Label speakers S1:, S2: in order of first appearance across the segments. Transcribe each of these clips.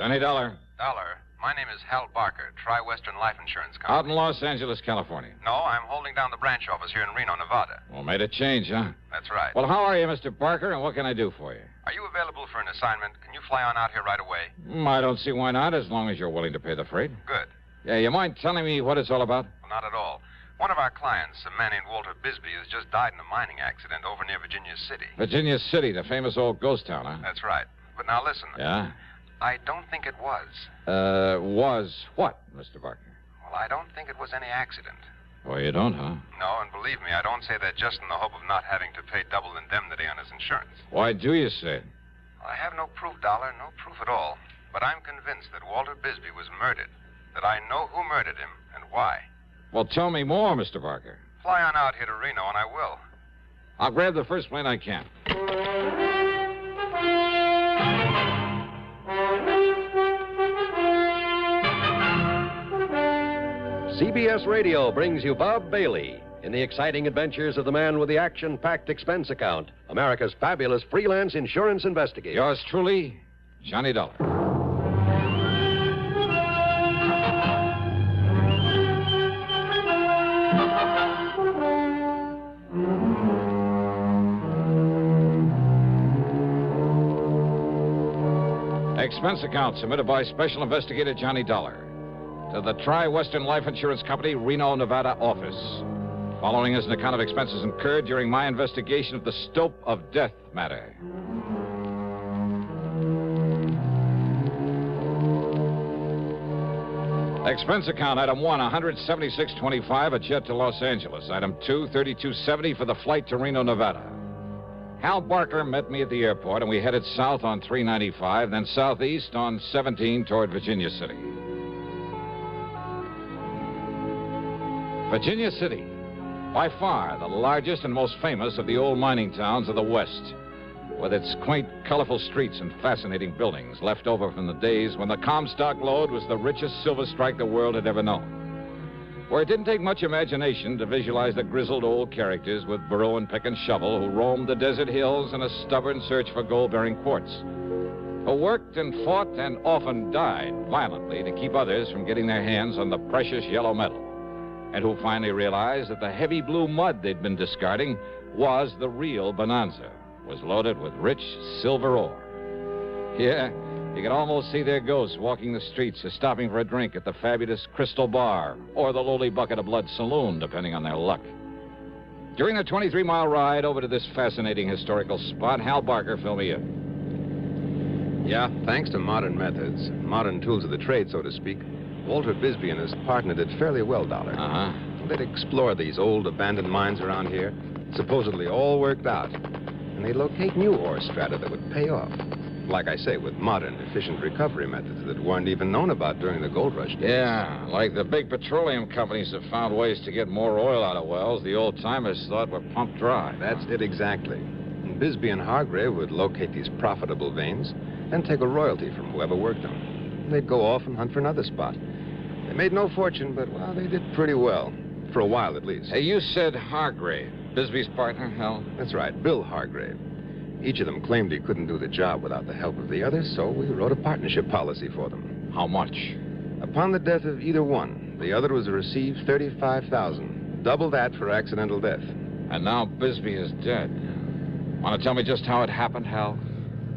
S1: Johnny Dollar.
S2: Dollar, my name is Hal Barker, Tri-Western Life Insurance Company.
S1: Out in Los Angeles, California.
S2: No, I'm holding down the branch office here in Reno, Nevada.
S1: Well, made a change, huh?
S2: That's right.
S1: Well, how are you, Mr. Barker, and what can I do for you?
S2: Are you available for an assignment? Can you fly on out here right away?
S1: I don't see why not, as long as you're willing to pay the freight.
S2: Good.
S1: Yeah, you mind telling me what it's all about?
S2: Well, not at all. One of our clients, a man named Walter Bisbee, has just died in a mining accident over near Virginia City.
S1: Virginia City, the famous old ghost town, huh?
S2: That's right. But now listen.
S1: Yeah?
S2: I don't think it was.
S1: Was what, Mr. Barker?
S2: Well, I don't think it was any accident.
S1: Oh, you don't, huh?
S2: No, and believe me, I don't say that just in the hope of not having to pay double indemnity on his insurance.
S1: Why do you say it?
S2: Well, I have no proof, Dollar, no proof at all. But I'm convinced that Walter Bisbee was murdered. That I know who murdered him and why.
S1: Well, tell me more, Mr. Barker.
S2: Fly on out here to Reno, and I will.
S1: I'll grab the first plane I can.
S3: CBS Radio brings you Bob Bailey in the exciting adventures of the man with the action-packed expense account, America's fabulous freelance insurance investigator.
S1: Yours truly, Johnny Dollar. Expense account submitted by Special Investigator Johnny Dollar to the Tri-Western Life Insurance Company, Reno, Nevada office. Following is an account of expenses incurred during my investigation of the Stope of death matter. Expense account, item 1, $176.25, a jet to Los Angeles. Item 2, $32.70 for the flight to Reno, Nevada. Hal Barker met me at the airport, and we headed south on 395, then southeast on 17 toward Virginia City. Virginia City, by far the largest and most famous of the old mining towns of the West, with its quaint, colorful streets and fascinating buildings left over from the days when the Comstock lode was the richest silver strike the world had ever known. Where it didn't take much imagination to visualize the grizzled old characters with burrow and pick and shovel who roamed the desert hills in a stubborn search for gold-bearing quartz, who worked and fought and often died violently to keep others from getting their hands on the precious yellow metal, and who finally realized that the heavy blue mud they'd been discarding was the real bonanza, was loaded with rich silver ore. Yeah, you could almost see their ghosts walking the streets or stopping for a drink at the fabulous Crystal Bar or the lowly Bucket of Blood Saloon, depending on their luck. During the 23-mile ride over to this fascinating historical spot, Hal Barker filled me in.
S2: Yeah, thanks to modern methods, modern tools of the trade, so to speak, Walter Bisbee and his partner did fairly well, Dollar.
S1: Uh-huh.
S2: They'd explore these old abandoned mines around here, supposedly all worked out, and they'd locate new ore strata that would pay off. Like I say, with modern, efficient recovery methods that weren't even known about during the gold rush days.
S1: Yeah, like the big petroleum companies have found ways to get more oil out of wells the old-timers thought were pumped dry.
S2: That's it exactly. And Bisbee and Hargrave would locate these profitable veins and take a royalty from whoever worked them. And they'd go off and hunt for another spot. They made no fortune, but, well, they did pretty well. For a while, at least.
S1: Hey, you said Hargrave, Bisbee's partner, Hal?
S2: That's right, Bill Hargrave. Each of them claimed he couldn't do the job without the help of the other, so we wrote a partnership policy for them.
S1: How much?
S2: Upon the death of either one, the other was to receive $35,000. Double that for accidental death.
S1: And now Bisbee is dead. Want to tell me just how it happened, Hal?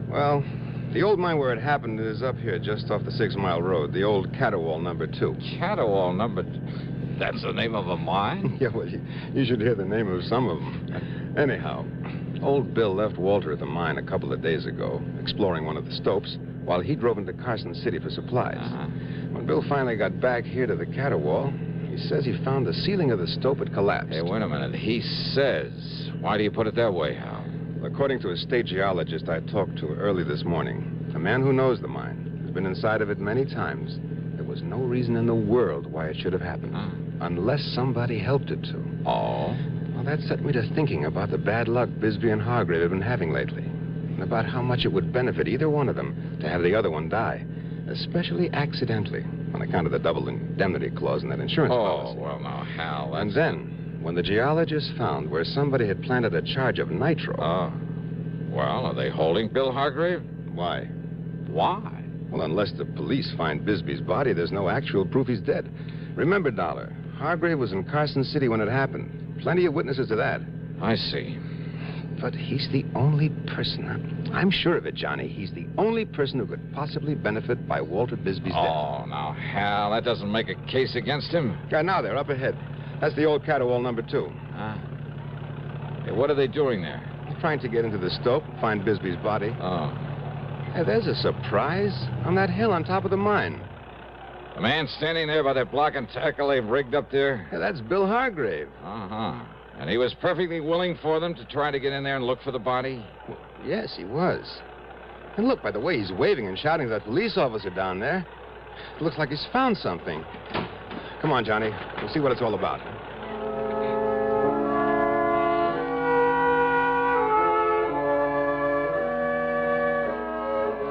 S2: Well, the old mine where it happened is up here just off the 6-mile road, the old Caterwall number 2.
S1: Caterwall number... That's the name of a mine?
S2: Yeah, well, you should hear the name of some of them. Anyhow, old Bill left Walter at the mine a couple of days ago, exploring one of the stopes, while he drove into Carson City for supplies.
S1: Uh-huh.
S2: When Bill finally got back here to the Caterwall, he says he found the ceiling of the stope had collapsed.
S1: Hey, wait a minute. He says. Why do you put it that way, Hal?
S2: According to a state geologist I talked to early this morning, a man who knows the mine, has been inside of it many times, there was no reason in the world why it should have happened. Unless somebody helped it to.
S1: Oh?
S2: Well, that set me to thinking about the bad luck Bisbee and Hargrave have been having lately. And about how much it would benefit either one of them to have the other one die. Especially accidentally, on account of the double indemnity clause in that insurance policy.
S1: Oh, well, now, Hal, that's...
S2: And then, when the geologists found where somebody had planted a charge of nitro...
S1: Oh. Well, are they holding Bill Hargrave?
S2: Why?
S1: Why?
S2: Well, unless the police find Bisbee's body, there's no actual proof he's dead. Remember, Dollar, Hargrave was in Carson City when it happened. Plenty of witnesses to that.
S1: I see.
S2: But he's the only person. I'm sure of it, Johnny. He's the only person who could possibly benefit by Walter Bisbee's death.
S1: Oh, now, Hal, that doesn't make a case against him.
S2: Now they're up ahead. That's the old Catterwall number 2.
S1: Hey, what are they doing there?
S2: They're trying to get into the Stope, find Bisbee's body.
S1: Oh.
S2: Hey, there's a surprise on that hill on top of the mine.
S1: The man standing there by that block and tackle they've rigged up there?
S2: Hey, that's Bill Hargrave.
S1: Uh-huh. And he was perfectly willing for them to try to get in there and look for the body?
S2: Well, yes, he was. And look, by the way he's waving and shouting to that police officer down there. It looks like he's found something. Come on, Johnny. We'll see what it's all about.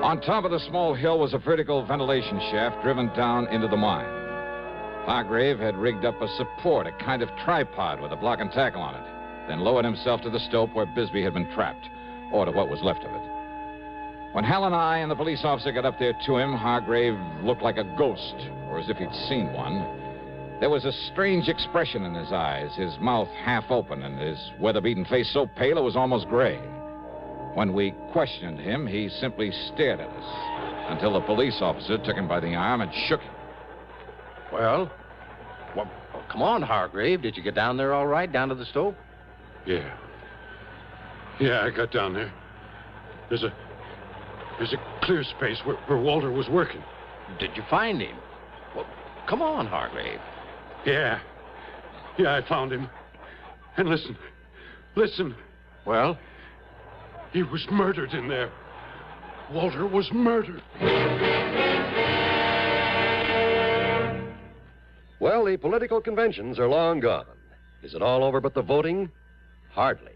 S1: On top of the small hill was a vertical ventilation shaft driven down into the mine. Hargrave had rigged up a support, a kind of tripod with a block and tackle on it, then lowered himself to the Stope where Bisbee had been trapped, or to what was left of it. When Hal and I and the police officer got up there to him, Hargrave looked like a ghost, or as if he'd seen one. There was a strange expression in his eyes, his mouth half open, and his weather-beaten face so pale it was almost gray. When we questioned him, he simply stared at us until the police officer took him by the arm and shook him.
S4: Well, come on, Hargrave. Did you get down there all right, down to the Stope?
S5: Yeah. Yeah, I got down there. There's a clear space where Walter was working.
S4: Did you find him? Well, come on, Hargrave.
S5: Yeah. Yeah, I found him. And listen.
S4: Well?
S5: He was murdered in there. Walter was murdered.
S3: Well, the political conventions are long gone. Is it all over but the voting? Hardly.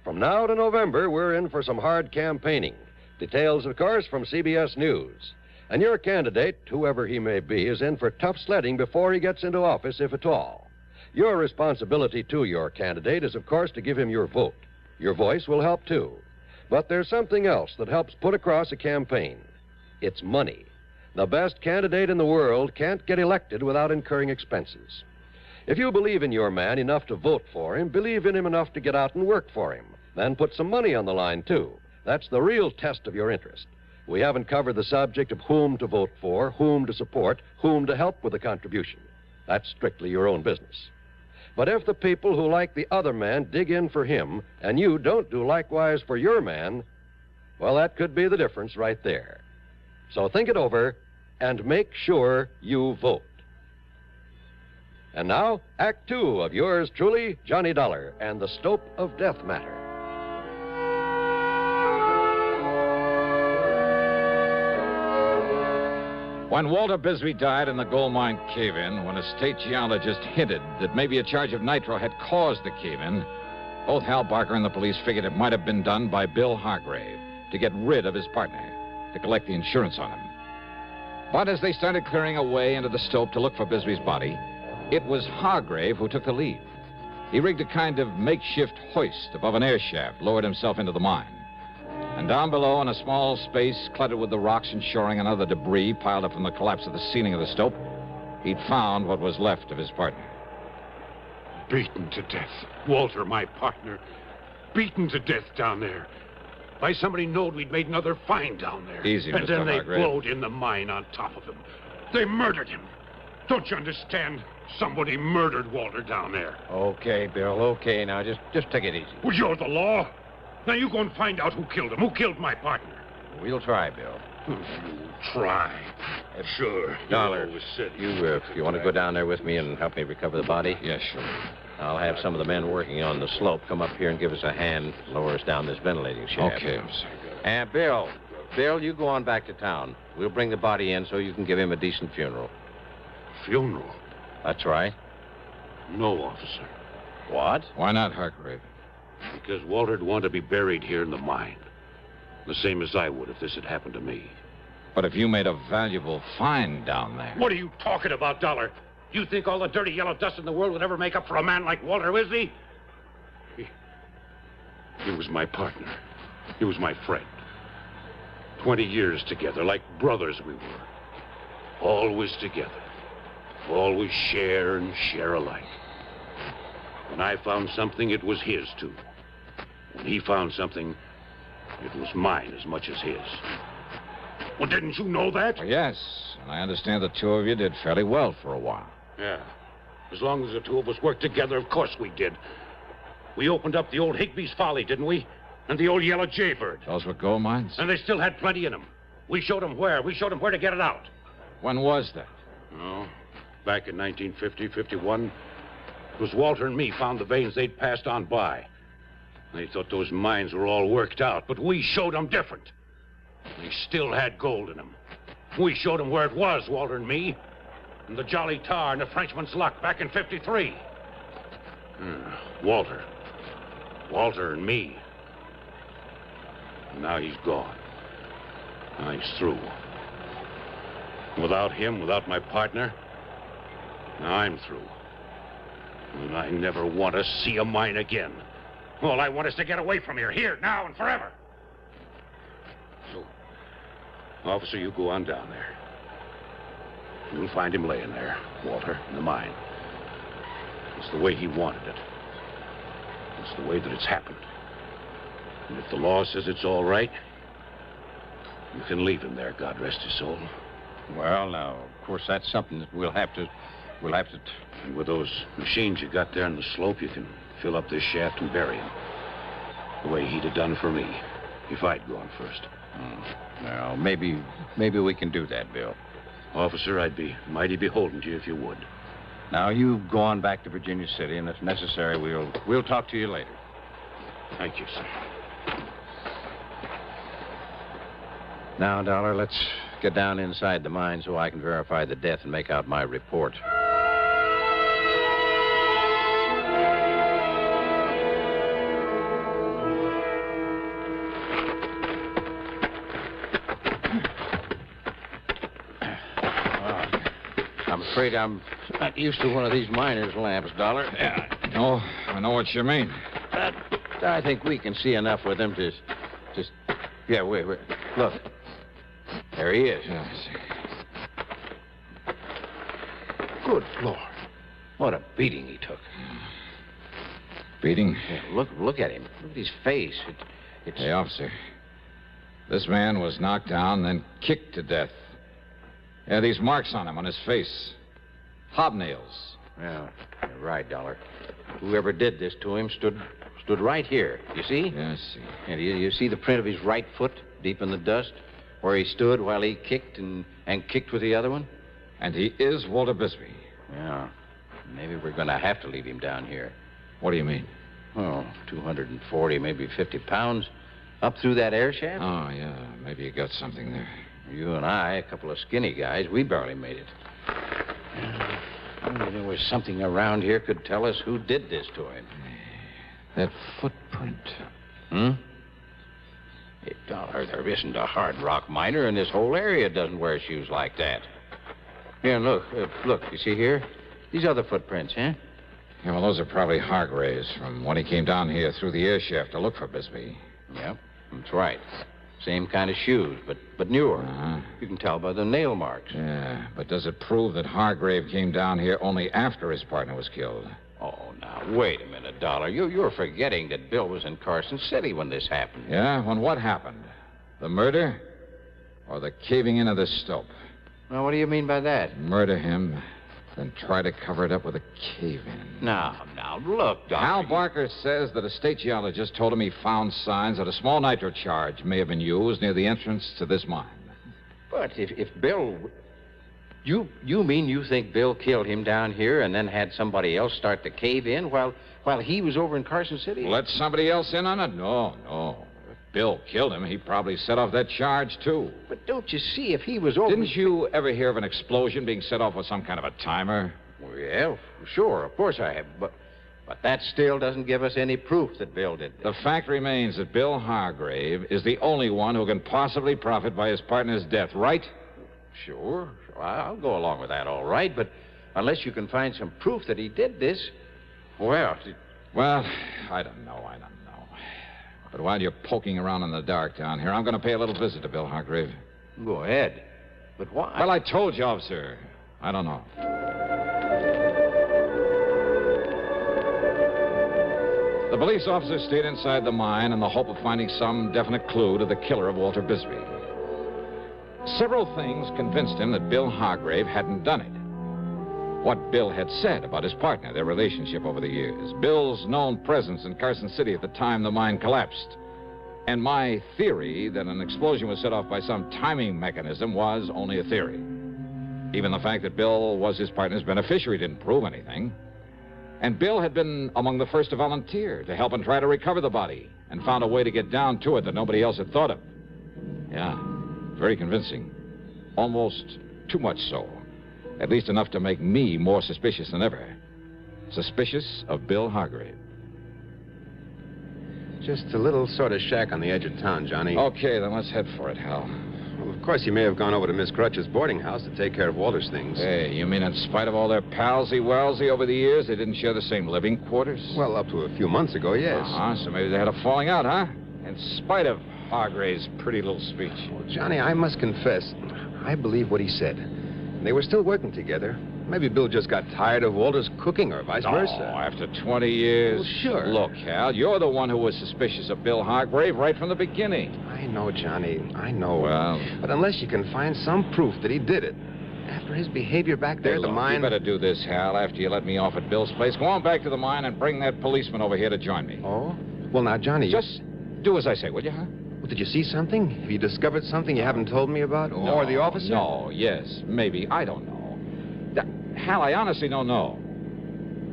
S3: From now to November, we're in for some hard campaigning. Details, of course, from CBS News. And your candidate, whoever he may be, is in for tough sledding before he gets into office, if at all. Your responsibility to your candidate is, of course, to give him your vote. Your voice will help, too. But there's something else that helps put across a campaign. It's money. The best candidate in the world can't get elected without incurring expenses. If you believe in your man enough to vote for him, believe in him enough to get out and work for him, then put some money on the line, too. That's the real test of your interest. We haven't covered the subject of whom to vote for, whom to support, whom to help with a contribution. That's strictly your own business. But if the people who like the other man dig in for him, and you don't do likewise for your man, well, that could be the difference right there. So think it over and make sure you vote. And now, Act 2 of yours truly, Johnny Dollar and the Stope of Death Matter.
S1: When Walter Bisbee died in the gold mine cave-in, when a state geologist hinted that maybe a charge of nitro had caused the cave-in, both Hal Barker and the police figured it might have been done by Bill Hargrave to get rid of his partner, to collect the insurance on him. But as they started clearing away into the Stope to look for Bisbee's body, it was Hargrave who took the lead. He rigged a kind of makeshift hoist above an air shaft, lowered himself into the mine. And down below, in a small space cluttered with the rocks and shoring and other debris piled up from the collapse of the ceiling of the Stope, he'd found what was left of his partner.
S5: Beaten to death. Walter, my partner. Beaten to death down there. By somebody knowed we'd made another find down there.
S1: Easy,
S5: and
S1: Mr.
S5: then they
S1: Hargrave.
S5: blowed in the mine on top of him. They murdered him. Don't you understand? Somebody murdered Walter down there.
S4: Okay, Bill, okay. Now, just take it easy.
S5: Well, you're the law. Now you go and find out who killed him. Who killed my partner?
S4: We'll try, Bill.
S5: You try. Sure.
S4: Dollar,
S5: always said
S4: you want to go down there with me and help me recover the body?
S1: Yes, sure.
S4: I'll have some of the men working on the slope come up here and give us a hand, lower us down this ventilating shaft.
S1: Okay.
S4: And Bill, you go on back to town. We'll bring the body in so you can give him a decent funeral.
S5: Funeral?
S4: That's right.
S5: No, officer.
S4: What?
S1: Why not, Hargrave?
S5: Because Walter'd want to be buried here in the mine. The same as I would if this had happened to me.
S1: But if you made a valuable find down there...
S5: What are you talking about, Dollar? You think all the dirty yellow dust in the world would ever make up for a man like Walter Wisby? He was my partner. He was my friend. 20 years together, like brothers we were. Always together. Always share and share alike. When I found something, it was his, too. When he found something, it was mine as much as his. Well, didn't you know that?
S1: Well, yes, and I understand the two of you did fairly well for a while.
S5: Yeah. As long as the two of us worked together, of course we did. We opened up the old Higby's Folly, didn't we? And the old Yellow Jaybird.
S1: Those were gold mines?
S5: And they still had plenty in them. We showed them where. We showed them where to get it out.
S1: When was that?
S5: Oh, back in 1950, 51. It was Walter and me found the veins they'd passed on by. They thought those mines were all worked out, but we showed them different. They still had gold in them. We showed them where it was, Walter and me. And the Jolly Tar and the Frenchman's Luck back in 53. Walter and me. And now he's gone. Now he's through. Without him, without my partner, now I'm through. And I never want to see a mine again. All I want is to get away from here, now and forever. So, officer, you go on down there. You'll find him laying there, Walter, in the mine. It's the way he wanted it. It's the way that it's happened. And if the law says it's all right, you can leave him there, God rest his soul.
S4: Well, now, of course, that's something that we'll have to...
S5: And with those machines you got there on the slope, you can fill up this shaft and bury him. The way he'd have done for me, if I'd gone first.
S4: Well, maybe we can do that, Bill.
S5: Officer, I'd be mighty beholden to you if you would.
S4: Now, you go on back to Virginia City, and if necessary, we'll talk to you later.
S5: Thank you, sir.
S4: Now, Dollar, let's get down inside the mine so I can verify the death and make out my report. I'm afraid I'm not used to one of these miner's lamps, Dollar.
S1: Yeah, I know what you mean.
S4: But I think we can see enough with them to just... Yeah, wait. Look. There he is.
S1: Yeah, I see.
S4: Good Lord. What a beating he took.
S1: Beating?
S4: Yeah, look at him. Look at his face. It's...
S1: Hey, officer. This man was knocked down, then kicked to death. Yeah, these marks on him, on his face. Hobnails.
S4: Yeah, you're right, Dollar. Whoever did this to him stood right here. You see?
S1: Yeah, I see.
S4: And you see the print of his right foot deep in the dust? Where he stood while he kicked and kicked with the other one?
S1: And he is Walter Bisbee.
S4: Yeah. Maybe we're going to have to leave him down here.
S1: What do you mean?
S4: Oh, 240, maybe 50 pounds. Up through that air shaft?
S1: Oh, yeah. Maybe you got something there.
S4: You and I, a couple of skinny guys, we barely made it. Only there was something around here could tell us who did this to him.
S1: That footprint.
S4: Hey, Dollar, there isn't a hard rock miner in this whole area doesn't wear shoes like that. Here, look, you see here? These other footprints, huh?
S1: Yeah, well, those are probably Hargrave's from when he came down here through the air shaft to look for Bisbee.
S4: Yep, that's right. Same kind of shoes, but newer.
S1: Uh-huh.
S4: You can tell by the nail marks.
S1: Yeah, but does it prove that Hargrave came down here only after his partner was killed?
S4: Oh, now, wait a minute, Dollar. You're forgetting that Bill was in Carson City when this happened.
S1: Yeah? When what happened? The murder? Or the caving in of the Stope?
S4: Now, what do you mean by that?
S1: Murder him, then try to cover it up with a cave-in.
S4: Now, look, Dollar.
S1: Hal Barker says that a state geologist told him he found signs that a small nitro charge may have been used near the entrance to this mine.
S4: But if Bill... You mean you think Bill killed him down here and then had somebody else start the cave-in while he was over in Carson City?
S1: Let somebody else in on it? No. If Bill killed him, he probably set off that charge, too.
S4: But don't you see, if he was over...
S1: Didn't you ever hear of an explosion being set off with some kind of a timer?
S4: Well, yeah, sure, of course I have. But that still doesn't give us any proof that Bill did this.
S1: The fact remains that Bill Hargrave is the only one who can possibly profit by his partner's death, right?
S4: Sure. I'll go along with that, all right. But unless you can find some proof that he did this, well...
S1: Well, I don't know. But while you're poking around in the dark down here, I'm going to pay a little visit to Bill Hargrave.
S4: Go ahead. But why?
S1: Well, I told you, officer. I don't know. The police officer stayed inside the mine in the hope of finding some definite clue to the killer of Walter Bisbee. Several things convinced him that Bill Hargrave hadn't done it. What Bill had said about his partner, their relationship over the years, Bill's known presence in Carson City at the time the mine collapsed, and my theory that an explosion was set off by some timing mechanism was only a theory. Even the fact that Bill was his partner's beneficiary didn't prove anything. And Bill had been among the first to volunteer to help and try to recover the body and found a way to get down to it that nobody else had thought of. Yeah, very convincing. Almost too much so. At least enough to make me more suspicious than ever. Suspicious of Bill Hargrave.
S2: Just a little sort of shack on the edge of town, Johnny.
S1: Okay, then let's head for it, Hal.
S2: Well, of course, he may have gone over to Miss Crutch's boarding house to take care of Walter's things.
S1: Hey, you mean in spite of all their palsy-walsy over the years, they didn't share the same living quarters?
S2: Well, up to a few months ago, yes.
S1: So maybe they had a falling out, huh? In spite of Hargrave's pretty little speech.
S2: Well, Johnny, I must confess, I believe what he said. They were still working together. Maybe Bill just got tired of Walter's cooking or vice versa.
S1: Oh, after 20 years.
S2: Well, sure.
S1: Look, Hal, you're the one who was suspicious of Bill Hargrave right from the beginning.
S2: I know, Johnny. I know.
S1: Well.
S2: But unless you can find some proof that he did it, after his behavior back there at the mine.
S1: You better do this, Hal, after you let me off at Bill's place. Go on back to the mine and bring that policeman over here to join me.
S2: Oh? Well, now, Johnny.
S1: Just do as I say, will you, huh?
S2: Well, did you see something? Have you discovered something you haven't told me about? Or the officer?
S1: No, yes, maybe. I don't know. Hal, I honestly don't know.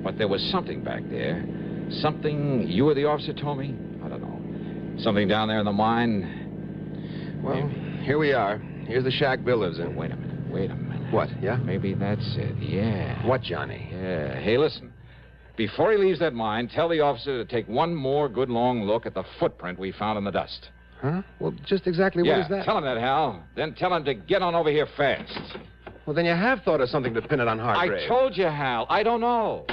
S1: But there was something back there. Something you or the officer told me? I don't know. Something down there in the mine.
S2: Well, here we are. Here's the shack Bill lives in.
S1: Wait a minute.
S2: What, yeah?
S1: Maybe that's it, yeah.
S2: What, Johnny?
S1: Yeah. Hey, listen. Before he leaves that mine, tell the officer to take one more good long look at the footprint we found in the dust.
S2: Huh? Well, just exactly what is that?
S1: Tell him that, Hal. Then tell him to get on over here fast.
S2: Well, then you have thought of something to pin it on Hargrave.
S1: I told you, Hal. I don't know.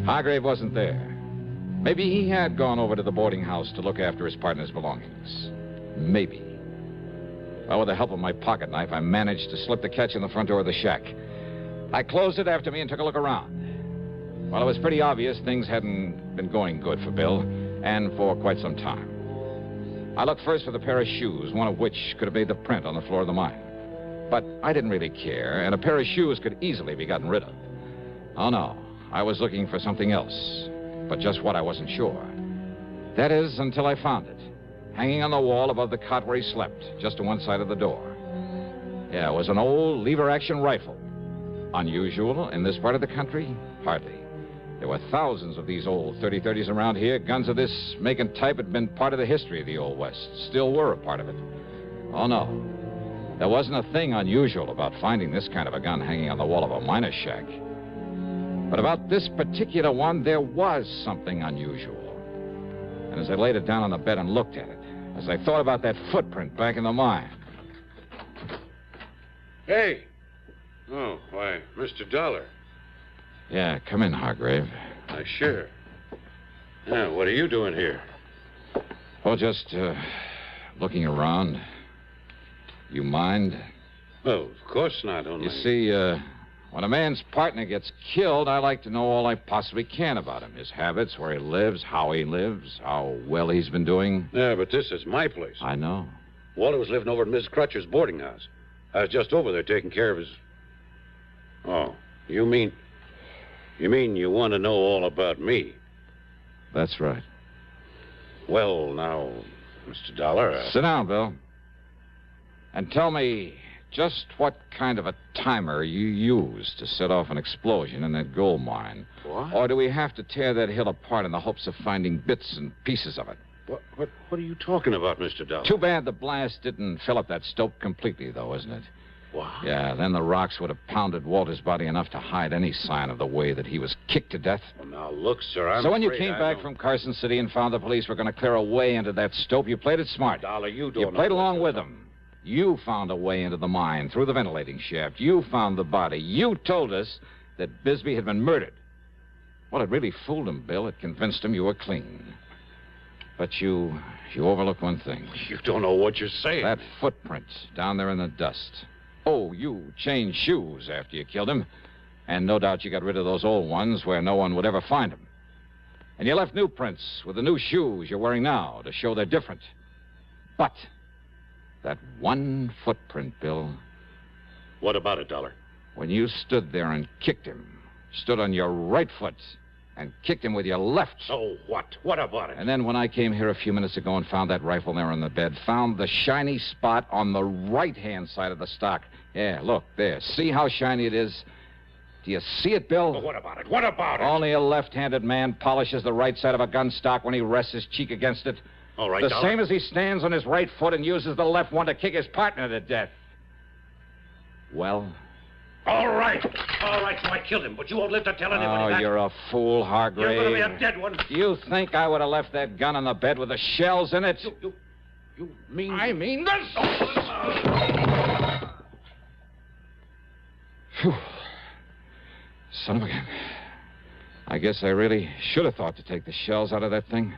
S1: Hargrave wasn't there. Maybe he had gone over to the boarding house to look after his partner's belongings. Maybe. Well, with the help of my pocket knife, I managed to slip the catch in the front door of the shack. I closed it after me and took a look around. Well, it was pretty obvious things hadn't been going good for Bill, and for quite some time. I looked first for the pair of shoes, one of which could have made the print on the floor of the mine. But I didn't really care, and a pair of shoes could easily be gotten rid of. Oh, no. I was looking for something else, but just what I wasn't sure. That is, until I found it, hanging on the wall above the cot where he slept, just to one side of the door. Yeah, it was an old lever-action rifle. Unusual in this part of the country? Hardly. There were thousands of these old 30-30s around here. Guns of this make and type had been part of the history of the Old West. Still were a part of it. Oh, no. There wasn't a thing unusual about finding this kind of a gun hanging on the wall of a miner's shack. But about this particular one, there was something unusual. And as I laid it down on the bed and looked at it, as I thought about that footprint back in the mine.
S5: Hey. Oh, why, Mr. Dollar.
S1: Yeah, come in, Hargrave.
S5: Sure. Yeah, what are you doing here?
S1: Oh, just looking around. You mind?
S5: Oh, of course not, only...
S1: You see, when a man's partner gets killed, I like to know all I possibly can about him. His habits, where he lives, how well he's been doing.
S5: Yeah, but this is my place.
S1: I know.
S5: Walter was living over at Miss Crutcher's boarding house. I was just over there taking care of his... Oh, you mean you want to know all about me?
S1: That's right.
S5: Well, now, Mr. Dollar...
S1: Sit down, Bill. And tell me just what kind of a timer you used to set off an explosion in that gold mine.
S5: What?
S1: Or do we have to tear that hill apart in the hopes of finding bits and pieces of it?
S5: What are you talking about, Mr. Dollar?
S1: Too bad the blast didn't fill up that stope completely, though, isn't it?
S5: What?
S1: Yeah, then the rocks would have pounded Walter's body enough to hide any sign of the way that he was kicked to death.
S5: Well, now, look, sir,
S1: So when you came back from Carson City and found the police were going to clear a way into that stope, you played it smart.
S5: Dollar, you don't
S1: You
S5: know
S1: played along
S5: this.
S1: with them. You found a way into the mine through the ventilating shaft. You found the body. You told us that Bisbee had been murdered. Well, it really fooled him, Bill. It convinced him you were clean. But you overlook one thing.
S5: You don't know what you're saying.
S1: That footprint down there in the dust. Oh, you changed shoes after you killed him. And no doubt you got rid of those old ones where no one would ever find them. And you left new prints with the new shoes you're wearing now to show they're different. But that one footprint, Bill.
S5: What about it, Dollar?
S1: When you stood there and kicked him, stood on your right foot and kicked him with your left.
S5: So what? What about it?
S1: And then when I came here a few minutes ago and found that rifle there on the bed, found the shiny spot on the right-hand side of the stock. Yeah, look, there. See how shiny it is? Do you see it, Bill?
S5: Well, what about it? What about it?
S1: Only a left-handed man polishes the right side of a gun stock when he rests his cheek against it.
S5: All right,
S1: The
S5: Dollar.
S1: same as he stands on his right foot and uses the left one to kick his partner to death. Well?
S5: All right, so I killed him, but you won't live to tell anybody
S1: Oh,
S5: that.
S1: you're a fool, Hargrave.
S5: You're going to be a dead one.
S1: Do you think I would have left that gun on the bed with the shells in it?
S5: You mean...
S1: I mean this. Phew. Son of a gun. I guess I really should have thought to take the shells out of that thing.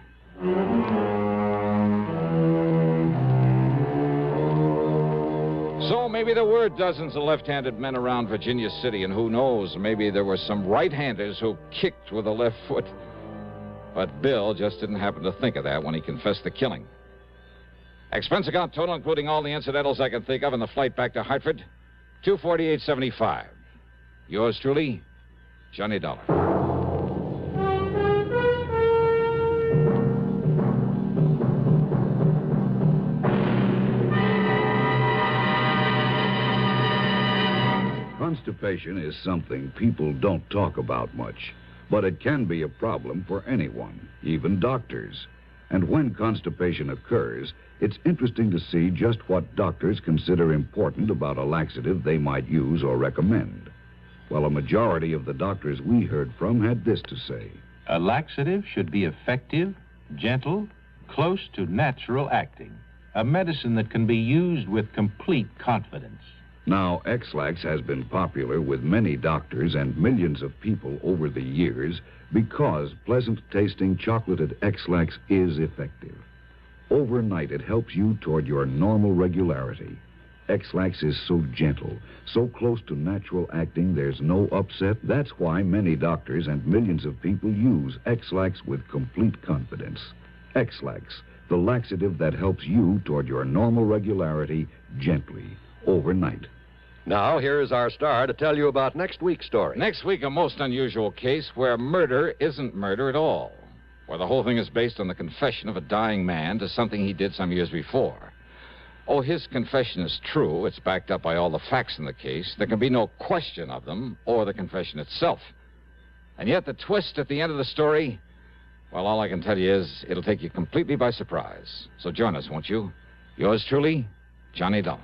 S1: So maybe there were dozens of left-handed men around Virginia City, and who knows, maybe there were some right-handers who kicked with the left foot. But Bill just didn't happen to think of that when he confessed the killing. Expense account total, including all the incidentals I can think of, and the flight back to Hartford, $248.75. Yours truly, Johnny Dollar.
S6: Constipation is something people don't talk about much, but it can be a problem for anyone, even doctors. And when constipation occurs, it's interesting to see just what doctors consider important about a laxative they might use or recommend. Well, a majority of the doctors we heard from had this to say.
S7: A laxative should be effective, gentle, close to natural acting. A medicine that can be used with complete confidence.
S6: Now, X-Lax has been popular with many doctors and millions of people over the years because pleasant-tasting chocolated X-Lax is effective. Overnight, it helps you toward your normal regularity. X-Lax is so gentle, so close to natural acting, there's no upset. That's why many doctors and millions of people use X-Lax with complete confidence. X-Lax, the laxative that helps you toward your normal regularity gently, overnight.
S3: Now, here is our star to tell you about next week's story.
S1: Next week, a most unusual case where murder isn't murder at all. Where the whole thing is based on the confession of a dying man to something he did some years before. Oh, his confession is true. It's backed up by all the facts in the case. There can be no question of them or the confession itself. And yet the twist at the end of the story, well, all I can tell you is it'll take you completely by surprise. So join us, won't you? Yours truly, Johnny Dollar.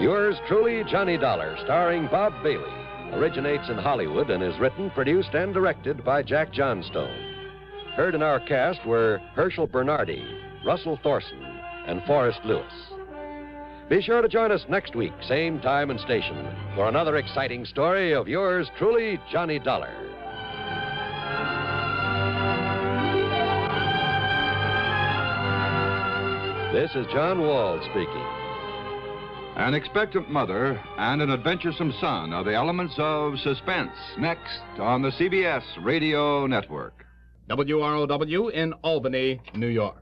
S3: Yours truly, Johnny Dollar, starring Bob Bailey, originates in Hollywood and is written, produced, and directed by Jack Johnstone. Heard in our cast were Herschel Bernardi, Russell Thorson, and Forrest Lewis. Be sure to join us next week, same time and station, for another exciting story of yours truly, Johnny Dollar. This is John Wall speaking.
S8: An expectant mother and an adventuresome son are the elements of suspense. Next on the CBS Radio Network.
S9: WROW in Albany, New York.